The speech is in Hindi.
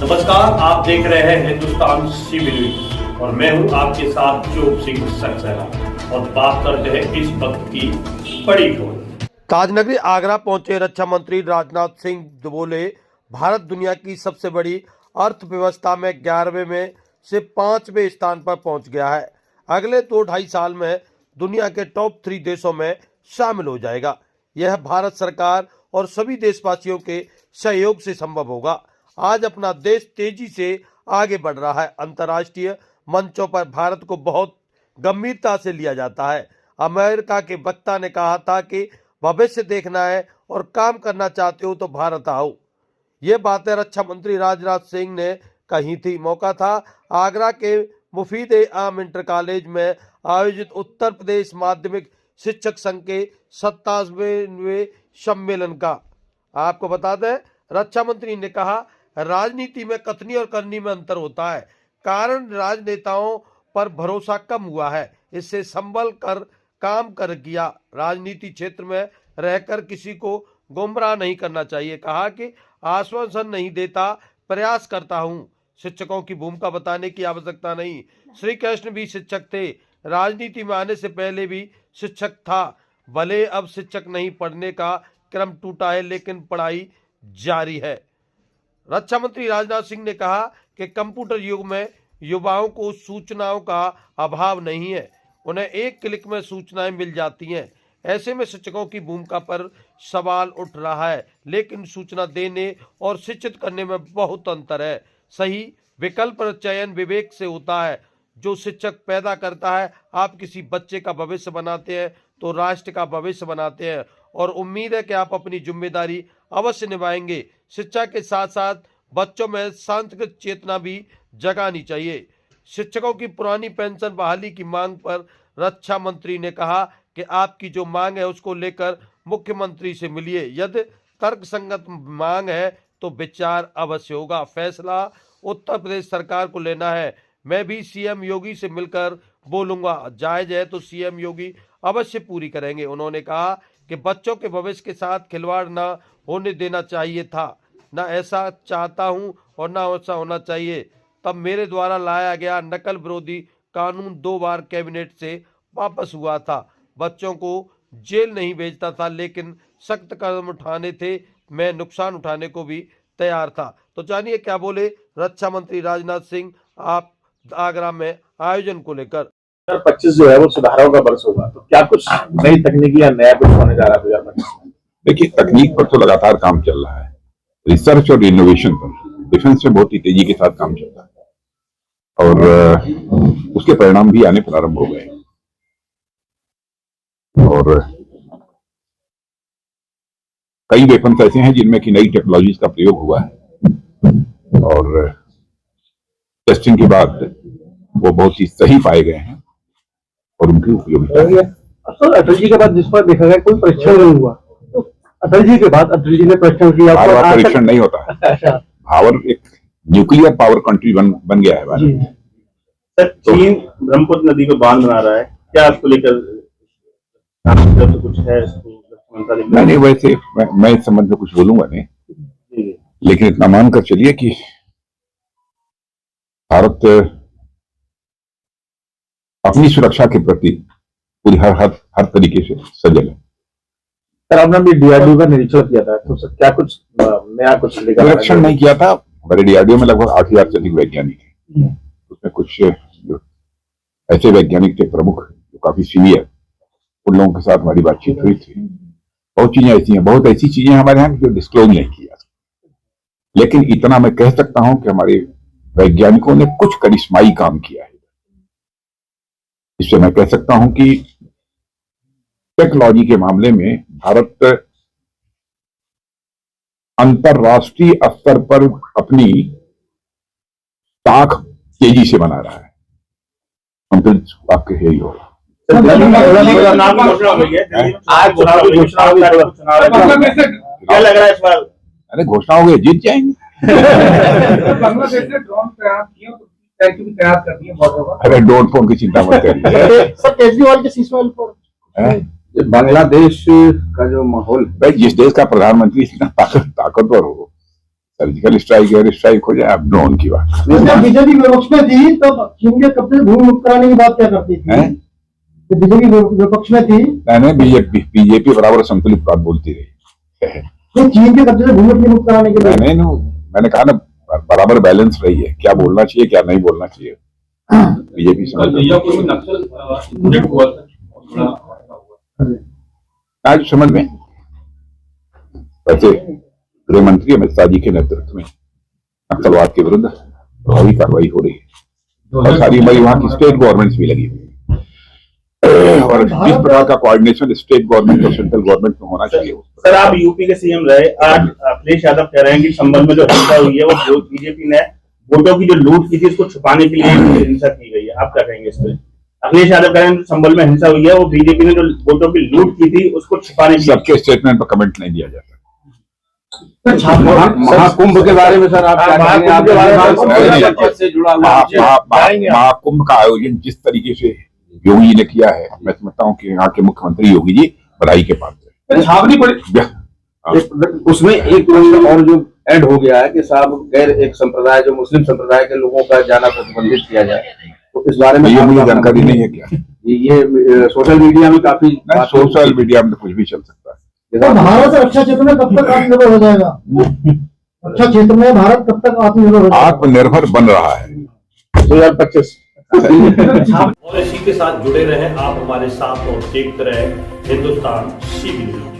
नमस्कार, आप देख रहे हैं हिंदुस्तान सीबी न्यूज और मैं हूं आपके साथ चोप सिंह सक्सेना और बात करते हैं इस वक्त की बड़ी खबर। ताजनगरी आगरा पहुंचे रक्षा मंत्री राजनाथ सिंह बोले, भारत दुनिया की सबसे बड़ी अर्थव्यवस्था में 11वें में से 5वें स्थान पर पहुंच गया है। अगले 2-2.5 साल में दुनिया के टॉप 3 देशों में शामिल हो जाएगा। यह भारत सरकार और सभी देशवासियों के सहयोग से संभव होगा। आज अपना देश तेजी से आगे बढ़ रहा है। अंतर्राष्ट्रीय मंचों पर भारत को बहुत गंभीरता से लिया जाता है। अमेरिका के वक्ता ने कहा था कि भविष्य देखना है और काम करना चाहते हो तो भारत आओ। ये बातें रक्षा मंत्री राजनाथ सिंह ने कही थी। मौका था आगरा के मुफीद-ए-आम इंटर कॉलेज में आयोजित उत्तर प्रदेश माध्यमिक शिक्षक संघ के 27वें सम्मेलन का। आपको बता दें, रक्षा मंत्री ने कहा, राजनीति में कथनी और करनी में अंतर होता है। कारण राजनेताओं पर भरोसा कम हुआ है, इससे संभल कर काम कर किया। राजनीति क्षेत्र में रहकर किसी को गुमराह नहीं करना चाहिए। कहा कि आश्वासन नहीं देता, प्रयास करता हूं। शिक्षकों की भूमिका बताने की आवश्यकता नहीं। श्री कृष्ण भी शिक्षक थे, राजनीति में आने से पहले भी शिक्षक था। भले अब शिक्षक नहीं, पढ़ने का क्रम टूटा है, लेकिन पढ़ाई जारी है। रक्षा मंत्री राजनाथ सिंह ने कहा कि कंप्यूटर युग में युवाओं को सूचनाओं का अभाव नहीं है, उन्हें एक क्लिक में सूचनाएं मिल जाती हैं। ऐसे में शिक्षकों की भूमिका पर सवाल उठ रहा है, लेकिन सूचना देने और शिक्षित करने में बहुत अंतर है। सही विकल्प चयन विवेक से होता है। जो शिक्षक पैदा करता है, आप किसी बच्चे का भविष्य बनाते हैं तो राष्ट्र का भविष्य बनाते हैं, और उम्मीद है कि आप अपनी जिम्मेदारी अवश्य निभाएंगे। शिक्षा के साथ साथ बच्चों में सांस्कृतिक चेतना भी जगानी चाहिए। शिक्षकों की पुरानी पेंशन बहाली की मांग पर रक्षा मंत्री ने कहा कि आपकी जो मांग है उसको लेकर मुख्यमंत्री से मिलिए। यदि तर्कसंगत मांग है तो विचार अवश्य होगा। फैसला उत्तर प्रदेश सरकार को लेना है। मैं भी सीएम योगी से मिलकर बोलूंगा। जायज है तो सीएम योगी अवश्य पूरी करेंगे। उन्होंने कहा कि बच्चों के भविष्य के साथ खिलवाड़ न होने देना चाहिए था। न ऐसा चाहता हूं और न ऐसा होना चाहिए। तब मेरे द्वारा लाया गया नकल विरोधी कानून 2 बार कैबिनेट से वापस हुआ था। बच्चों को जेल नहीं भेजता था, लेकिन सख्त कदम उठाने थे। मैं नुकसान उठाने को भी तैयार था। तो जानिए क्या बोले रक्षा मंत्री राजनाथ सिंह आप आगरा में आयोजन को लेकर। 2025 जो है वो सुधारों का वर्ष होगा, तो क्या कुछ नई तकनीकी या नया कुछ होने जा रहा है 2025 में? देखिए, तकनीक पर तो लगातार काम चल रहा है। रिसर्च और इनोवेशन पर डिफेंस में बहुत ही तेजी के साथ काम चल रहा है और उसके परिणाम भी आने प्रारंभ हो गए। और कई वेपन्स ऐसे हैं जिनमें कि नई टेक्नोलॉजीज का प्रयोग हुआ है और टेस्टिंग के बाद वो बहुत ही सही पाए गए हैं और उनकी उपयोगिता। अटल जी के बाद जिस पर देखा गया कोई परीक्षण नहीं हुआ, तो अटल जी के बाद अटल जी ने परीक्षण किया। परीक्षण नहीं होता है। भावर एक न्यूक्लियर पावर कंट्री बन गया है भारत। सर, चीन ब्रह्मपुत्र नदी को बांध बना रहा है, क्या आपको लेकर तो कुछ है इसको? नहीं, वैसे मैं इस संबंध में कुछ बोलूंगा नहीं, लेकिन इतना मानकर चलिए कि भारत अपनी सुरक्षा के प्रति पूरी हर तरीके से सजग है। सर, आपने भी डीआरडीओ का निरीक्षण किया था, तो सर क्या कुछ नया कुछ निरीक्षण नहीं किया था। हमारे डीआरडीओ में लगभग 8000 से अधिक वैज्ञानिक हैं। उसमें कुछ जो ऐसे वैज्ञानिक थे प्रमुख जो काफी सीनियर, उन लोगों के साथ हमारी बातचीत हुई थी। बहुत चीजें ऐसी हैं, बहुत ऐसी चीजें हमारे यहाँ जो डिस्क्लोज नहीं किया, लेकिन इतना मैं कह सकता हूं कि हमारे वैज्ञानिकों ने कुछ करिश्माई काम किया है। इससे मैं कह सकता हूं कि टेक्नोलॉजी के मामले में भारत अंतरराष्ट्रीय स्तर पर अपनी ताक तेजी से बना रहा है। हम तो आपके यही होगा। क्या लग रहा है इस बार? अरे घोषणा हो गई, जीत जाएंगे। बांग्लादेश ने ड्रोन तैयार किए, तैयार कर दिए बॉर्डर पर। अरे ड्रोन फोन की चिंता मत करिए। सर, केजरीवाल के सीजफायर पर बांग्लादेश का जो माहौल, भाई जिस देश का प्रधानमंत्री इतना ताकतवर हो, सर्जिकल स्ट्राइक एयर स्ट्राइक हो जाए, अब ड्रोन की बात जब बीजेपी विपक्ष में थी तब चीन के कब्जे से भूमि मुक्त कराने की बात क्या करती थी? है। जब बीजेपी विपक्ष में थी मैंने बीजेपी बराबर संतुलित बात बोलती रही। तो चीन के कब्जे से भूमि मुक्त कराने के लिए मैंने कहा ना बराबर बैलेंस रही है, क्या बोलना चाहिए क्या नहीं बोलना चाहिए। बीजेपी आज समझ में वैसे गृह मंत्री अमित शाह जी के नेतृत्व में नक्सलवाद के विरुद्ध प्रभावी कार्रवाई हो रही है और सारी हमारी वहाँ की स्टेट गवर्नमेंट्स भी लगी हुई है और इस प्रकार का कोऑर्डिनेशन स्टेट गवर्नमेंट और सेंट्रल गवर्नमेंट में होना चाहिए। सर, आप यूपी के सीएम रहे, आज अखिलेश यादव कह रहे हैं कि संबल में जो हिंसा हुई है वो बीजेपी ने वोटों की जो लूट की थी उसको छुपाने के लिए हिंसा की गई है, आप क्या कहेंगे इस पर? अखिलेश यादव कह रहे हैं संबल में हिंसा हुई है वो बीजेपी ने जो वोटों की लूट की थी उसको छुपाने के लिए। सबके स्टेटमेंट पर कमेंट नहीं दिया जाता। महाकुंभ के बारे में सर आप क्या कहेंगे? आपके बारे में से जुड़ा महाकुंभ का आयोजन जिस तरीके से योगी जी ने किया है, मैं समझता हूँ कि यहाँ के मुख्यमंत्री योगी जी बधाई के पात्र छावनी पड़ी उसमें एक प्रश्न और जो ऐड हो गया है कि साहब गैर एक संप्रदाय जो मुस्लिम संप्रदाय के लोगों का जाना प्रतिबंधित किया जाए, तो इस बारे में ये मुझे जानकारी नहीं है क्या। ये सोशल मीडिया में काफी सोशल मीडिया में कुछ भी चल सकता है। तो भारत रक्षा क्षेत्र में कब तक आत्मनिर्भर हो जाएगा? रक्षा क्षेत्र में भारत कब तक आत्मनिर्भर हो जाएगा? आत्मनिर्भर बन रहा है 2025। और इसी के साथ जुड़े रहे आप हमारे साथ और देखते रहे हिंदुस्तान CB न्यूज़।